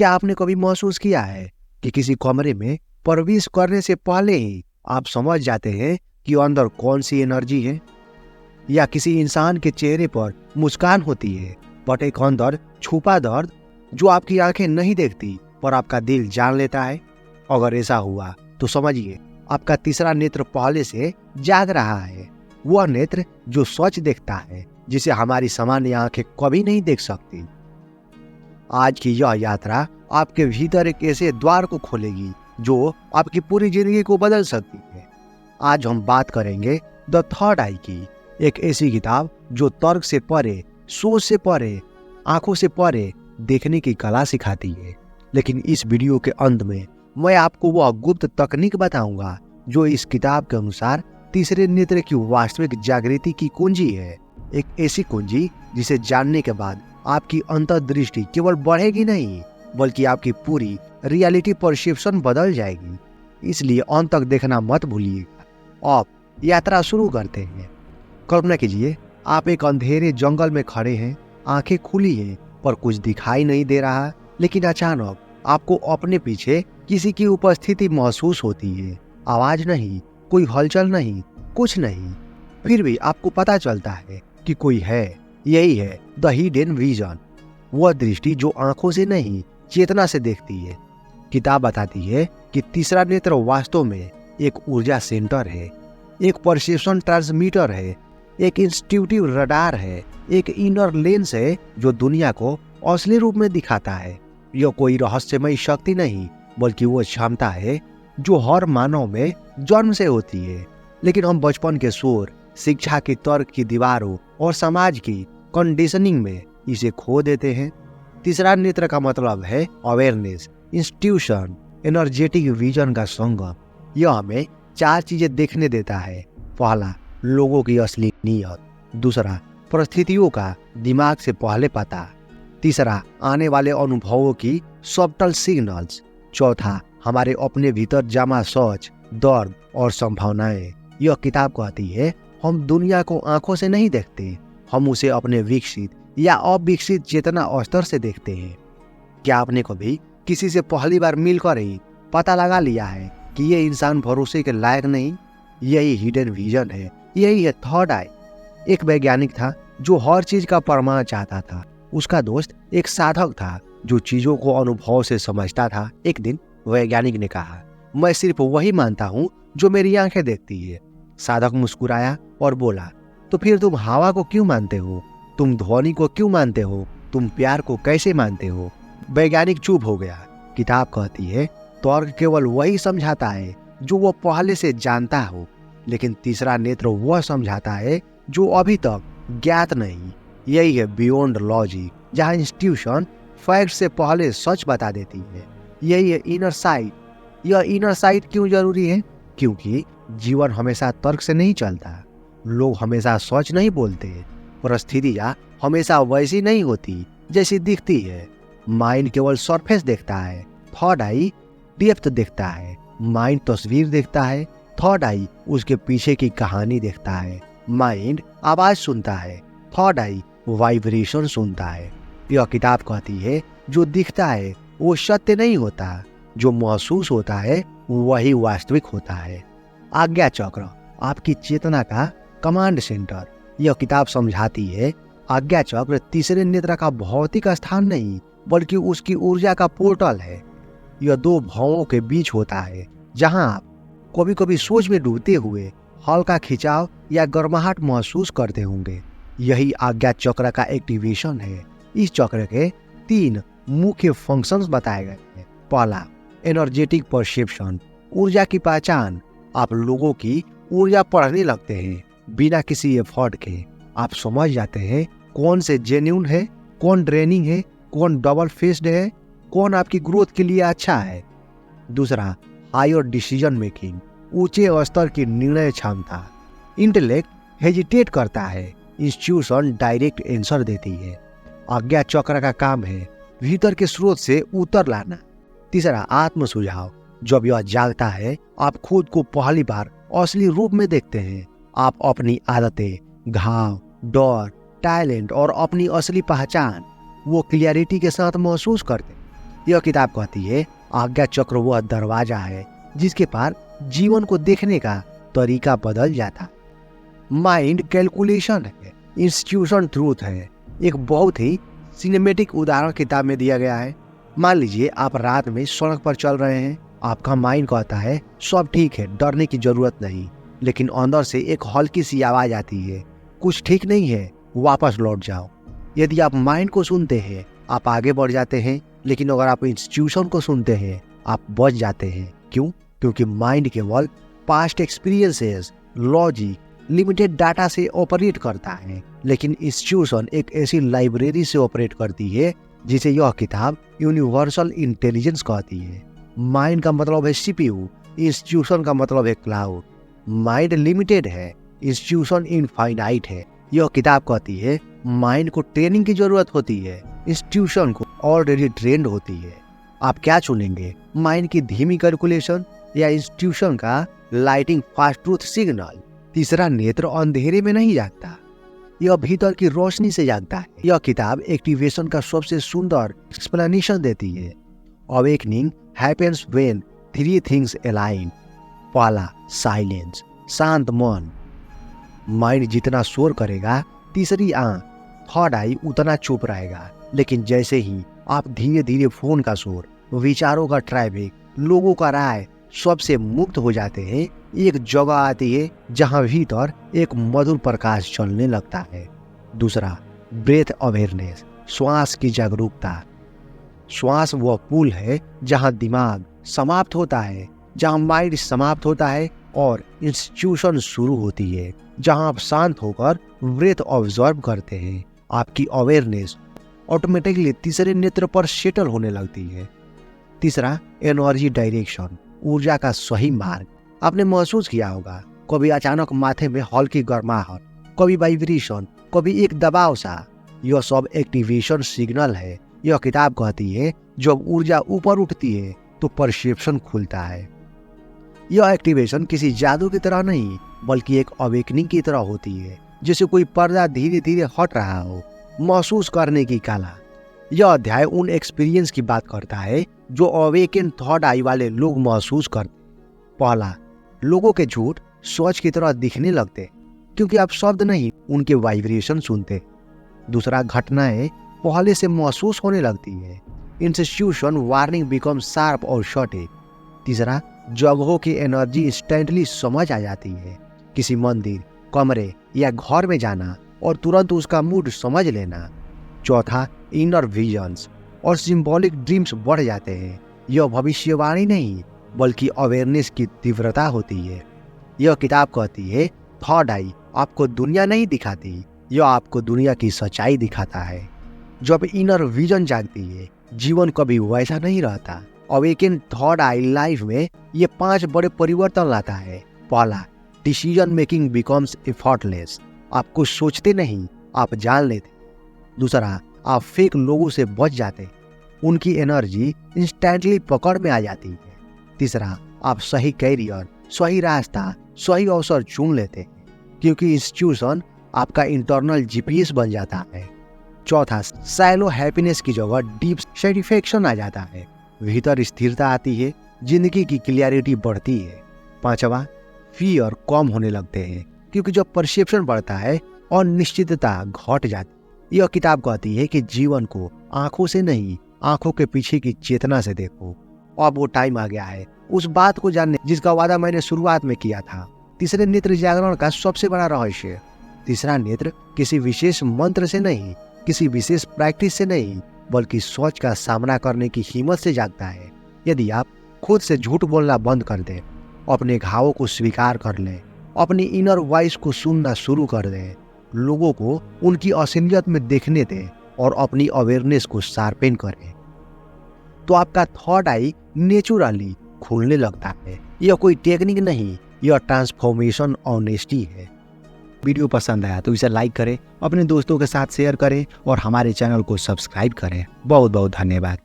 क्या आपने कभी महसूस किया है कि किसी कमरे में प्रवेश करने से पहले ही आप समझ जाते हैं कि अंदर कौन सी एनर्जी है? या किसी इंसान के चेहरे पर मुस्कान होती है बट एक अंदर छुपा दर्द जो आपकी आंखें नहीं देखती पर आपका दिल जान लेता है? अगर ऐसा हुआ तो समझिए आपका तीसरा नेत्र पहले से जाग रहा है। वह नेत्र जो सच देखता है, जिसे हमारी सामान्य आंखें कभी नहीं देख सकती। आज की यह यात्रा आपके भीतर एक ऐसे द्वार को खोलेगी जो आपकी पूरी जिंदगी को बदल सकती है। आज हम बात करेंगे द थर्ड आई की, एक ऐसी किताब जो तर्क से परे, सोच से परे, आंखों से परे देखने की कला सिखाती है। लेकिन इस वीडियो के अंत में मैं आपको वह गुप्त तकनीक बताऊंगा जो इस किताब के अनुसार तीसरे नेत्र की वास्तविक जागृति की कुंजी है। एक ऐसी कुंजी जिसे जानने के बाद आपकी अंतर्दृष्टि केवल बढ़ेगी नहीं बल्कि आपकी पूरी रियलिटी परसेप्शन बदल जाएगी। इसलिए अंत तक देखना मत भूलिएगा। अब यात्रा शुरू करते हैं। कल्पना कीजिए आप एक अंधेरे जंगल में खड़े हैं, आंखें खुली हैं पर कुछ दिखाई नहीं दे रहा। लेकिन अचानक आपको अपने पीछे किसी की उपस्थिति महसूस होती है। आवाज नहीं, कोई हलचल नहीं, कुछ नहीं। फिर भी आपको पता चलता है कि कोई है। यही है द हिडन विजन, वह दृष्टि जो आंखों से नहीं चेतना से देखती है। किताब बताती है कि तीसरा नेत्र वास्तव में एक ऊर्जा सेंटर है, एक परसेप्शन ट्रांसमीटर है, एक इंस्ट्यूटिव रडार है, एक इनर लेंस है जो दुनिया को असली रूप में दिखाता है। यह कोई रहस्यमय शक्ति नहीं बल्कि वो क्षमता है जो हर मानव में जन्म से होती है। लेकिन हम बचपन के शोर, शिक्षा की तर्क की दीवारों और समाज की कंडीशनिंग में इसे खो देते हैं। तीसरा नेत्र का मतलब है अवेयरनेस, इंस्टीट्यूशन, एनर्जेटिक विजन का संगम। यह हमें चार चीजें देखने देता है। पहला, लोगों की असली नीयत। दूसरा, परिस्थितियों का दिमाग से पहले पता। तीसरा, आने वाले अनुभवों की सबटल सिग्नल्स। चौथा, हमारे अपने भीतर जमा सोच, दर्द और संभावनाएं। यह किताब कहती है हम दुनिया को आंखों से नहीं देखते, हम उसे अपने विकसित या अविकसित चेतना स्तर से देखते हैं। क्या आपने कभी किसी से पहली बार मिलकर ही पता लगा लिया है कि ये इंसान भरोसे के लायक नहीं? यही हिडन विजन है, यही है थर्ड आई। एक वैज्ञानिक था जो हर चीज का प्रमाण चाहता था। उसका दोस्त एक साधक था जो चीजों को अनुभव से समझता था। एक दिन वैज्ञानिक ने कहा, मैं सिर्फ वही मानता हूँ जो मेरी आंखें देखती है। साधक मुस्कुराया और बोला, तो फिर तुम हवा को क्यों मानते हो? तुम ध्वनि को क्यों मानते हो? तुम प्यार को कैसे मानते हो? वैज्ञानिक चुप हो गया। किताब कहती है तर्क केवल वही समझाता है जो वो पहले से जानता हो, लेकिन तीसरा नेत्र वह समझाता है जो अभी तक ज्ञात नहीं। यही है बियॉन्ड लॉजिक, जहाँ इंस्टीट्यूशन फैक्ट से पहले सच बता देती है। यही है इनर साइट। यह इनर साइट क्यों जरूरी है? क्योंकि जीवन हमेशा तर्क से नहीं चलता, लोग हमेशा सच नहीं बोलते, परिस्थितियां हमेशा वैसी नहीं होती जैसी दिखती है। माइंड केवल सरफेस देखता है, थर्ड आई डेप्थ देखता है। माइंड तस्वीर देखता है, थर्ड आई उसके पीछे की कहानी देखता है। माइंड आवाज सुनता है, थर्ड आई वाइब्रेशन सुनता है। यह किताब कहती है जो दिखता है वो सत्य नहीं होता, जो महसूस होता है वही वास्तविक होता है। आज्ञा चक्र, आपकी चेतना का कमांड सेंटर। यह किताब समझाती है आज्ञा चक्र तीसरे नेत्र का भौतिक स्थान नहीं बल्कि उसकी ऊर्जा का पोर्टल है। यह दो भावों के बीच होता है, जहां आप कभी कभी सोच में डूबते हुए हल्का खिंचाव या गर्माहट महसूस करते होंगे। यही आज्ञा चक्र का एक्टिवेशन है। इस चक्र के 3 मुख्य फंक्शंस बताए गए हैं। पहला, एनर्जेटिक परसेप्शन, ऊर्जा की पहचान। आप लोगों की ऊर्जा पढ़ने लगते हैं बिना किसी एफर्ट के। आप समझ जाते हैं कौन से जेन्युइन है, कौन ड्रेनिंग है, कौन डबल फेस्ड है, कौन आपकी ग्रोथ के लिए अच्छा है। दूसरा, हायर डिसीजन मेकिंग, ऊंचे स्तर की निर्णय क्षमता। इंटेलेक्ट हेजिटेट करता है, इंस्टीट्यूशन डायरेक्ट आंसर देती है। आज्ञा चक्र का काम है भीतर के स्रोत से उत्तर लाना। तीसरा, आत्म सुझाव, जब यह जागता है आप खुद को पहली बार असली रूप में देखते हैं। आप अपनी आदतें, घाव, डर, टैलेंट और अपनी असली पहचान वो क्लियरिटी के साथ महसूस करते हैं। यह किताब कहती है आज्ञा चक्र वह दरवाजा है जिसके पार जीवन को देखने का तरीका बदल जाता। माइंड कैलकुलेशन है, इंस्टीट्यूशन ट्रूथ है। एक बहुत ही सिनेमेटिक उदाहरण किताब में दिया गया है। मान लीजिए आप रात में सड़क पर चल रहे हैं, आपका माइंड कहता है सब ठीक है, डरने की जरूरत नहीं, लेकिन अंदर से एक हल्की सी आवाज आती है, कुछ ठीक नहीं है, वापस लौट जाओ। यदि आप माइंड को सुनते हैं आप आगे बढ़ जाते हैं, लेकिन अगर आप इंस्टीट्यूशन को सुनते हैं आप बच जाते हैं। क्यों? क्योंकि माइंड केवल past experiences, logic, limited data से ऑपरेट करता है, लेकिन इंस्टीट्यूशन एक ऐसी लाइब्रेरी से ऑपरेट करती है जिसे यह किताब यूनिवर्सल इंटेलिजेंस कहती है। माइंड का मतलब है सीपीयू, इंस्टीट्यूशन का मतलब है क्लाउड। माइंड लिमिटेड है, इंस्टीट्यूशन इनफाइनाइट है। यह किताब कहती है माइंड को ट्रेनिंग की जरूरत होती है, इंस्टीट्यूशन को ऑलरेडी ट्रेंड होती है। आप क्या चुनेंगे, माइंड की धीमी कैलकुलेशन या इंस्टीट्यूशन का लाइटिंग फास्ट ट्रूथ सिग्नल? तीसरा नेत्र अंधेरे में नहीं जागता, यह भीतर की रोशनी से जागता है। यह किताब एक्टिवेशन का सबसे सुंदर एक्सप्लेनेशन देती है। Awakening happens when three things align. पहला, साइलेंस, शांत मन। माइंड जितना शोर करेगा तीसरी आंख, थर्ड आई उतना चुप रहेगा। लेकिन जैसे ही आप धीरे धीरे फोन का शोर, विचारों का ट्रैफिक, लोगों का राय सबसे मुक्त हो जाते हैं, एक जगह आती है जहां भीतर एक मधुर प्रकाश चलने लगता है। दूसरा, ब्रेथ अवेयरनेस, श्वास की जागरूकता। श्वास वह पुल है जहां दिमाग समाप्त होता है, जहां माइंड समाप्त होता है और इंस्टीट्यूशन शुरू होती है, जहां आप शांत होकर ब्रेथ ऑब्जर्व करते हैं। आपकी अवेयरनेस ऑटोमेटिकली तीसरे नेत्र पर सेटल होने लगती है। तीसरा, एनर्जी डायरेक्शन, ऊर्जा का सही मार्ग। आपने महसूस किया होगा कभी अचानक माथे में हल्की गर्माहट, कभी वाइब्रेशन, कभी एक दबाव सा। यह सब एक्टिवेशन सिग्नल है। यह किताब कहती है जब ऊर्जा ऊपर उठती है तो परसेप्शन खुलता है। यह एक्टिवेशन किसी जादू की तरह नहीं बल्कि एक अवेकनिंग की तरह होती है, जैसे कोई पर्दा धीरे धीरे हट रहा हो, महसूस करने की कला। यह अध्याय उन एक्सपीरियंस की बात करता है जो अवेकन थर्ड आई वाले लोग महसूस करते। पहला, लोगों के झूठ सोच की तरह दिखने लगते क्योंकि आप शब्द नहीं उनके वाइब्रेशन सुनते। दूसरा, घटनाएं पहले से महसूस होने लगती है, इंस्टीट्यूशन वार्निंग बिकम शार्प और सटीक। तीसरा, जगहों की एनर्जी इंस्टेंटली समझ आ जाती है, किसी मंदिर, कमरे या घर में जाना और तुरंत उसका मूड समझ लेना। चौथा, इनर विजन्स और सिंबॉलिक ड्रीम्स बढ़ जाते हैं। यह भविष्यवाणी नहीं बल्कि अवेयरनेस की तीव्रता होती है। यह किताब कहती है थर्ड आई आपको दुनिया नहीं दिखाती, यह आपको दुनिया की सच्चाई दिखाता है। जब इनर विजन जागती है जीवन कभी वैसा नहीं रहता। अवेकन थर्ड आई लाइफ में ये 5 बड़े परिवर्तन लाता है। पहला, डिसीजन मेकिंग बिकम्स एफर्टलेस, आप कुछ सोचते नहीं, आप जान लेते। दूसरा, आप फेक लोगों से बच जाते, उनकी एनर्जी इंस्टेंटली पकड़ में आ जाती है। तीसरा, आप सही कैरियर, सही रास्ता, सही अवसर चुन लेते क्योंकि इंस्टीट्यूशन आपका इंटरनल जीपीएस बन जाता है। चौथा, सैलो हैप्पीनेस की जगह डीप सेटिस्फैक्शन आ जाता है, भीतर स्थिरता आती है, जिंदगी की क्लियरिटी बढ़ती है। पांचवा, फियर कम होने लगते हैं क्योंकि जब परसेप्शन बढ़ता है और निश्चितता घट जाती। यह किताब कहती है कि जीवन को आंखों से नहीं, आंखों के पीछे की चेतना से देखो। अब वो टाइम आ गया है उस बात को जानने जिसका वादा मैंने शुरुआत में किया था। तीसरे नेत्र जागरण का सबसे बड़ा रहस्य। तीसरा नेत्र किसी विशेष मंत्र से नहीं, किसी विशेष प्रैक्टिस से नहीं, बल्कि सोच का सामना करने की हिम्मत से जागता है। यदि आप खुद से झूठ बोलना बंद कर दें, अपने घावों को स्वीकार कर लें, अपनी इनर वॉइस को सुनना शुरू कर दें, लोगों को उनकी असलियत में देखने दें और अपनी अवेयरनेस को शार्पेन करें, तो आपका थर्ड आई नेचुरली खुलने लगता है। यह कोई टेक्निक नहीं, यह ट्रांसफॉर्मेशन ऑनेस्टी है। वीडियो पसंद आया तो इसे लाइक करें, अपने दोस्तों के साथ शेयर करें और हमारे चैनल को सब्सक्राइब करें। बहुत बहुत धन्यवाद।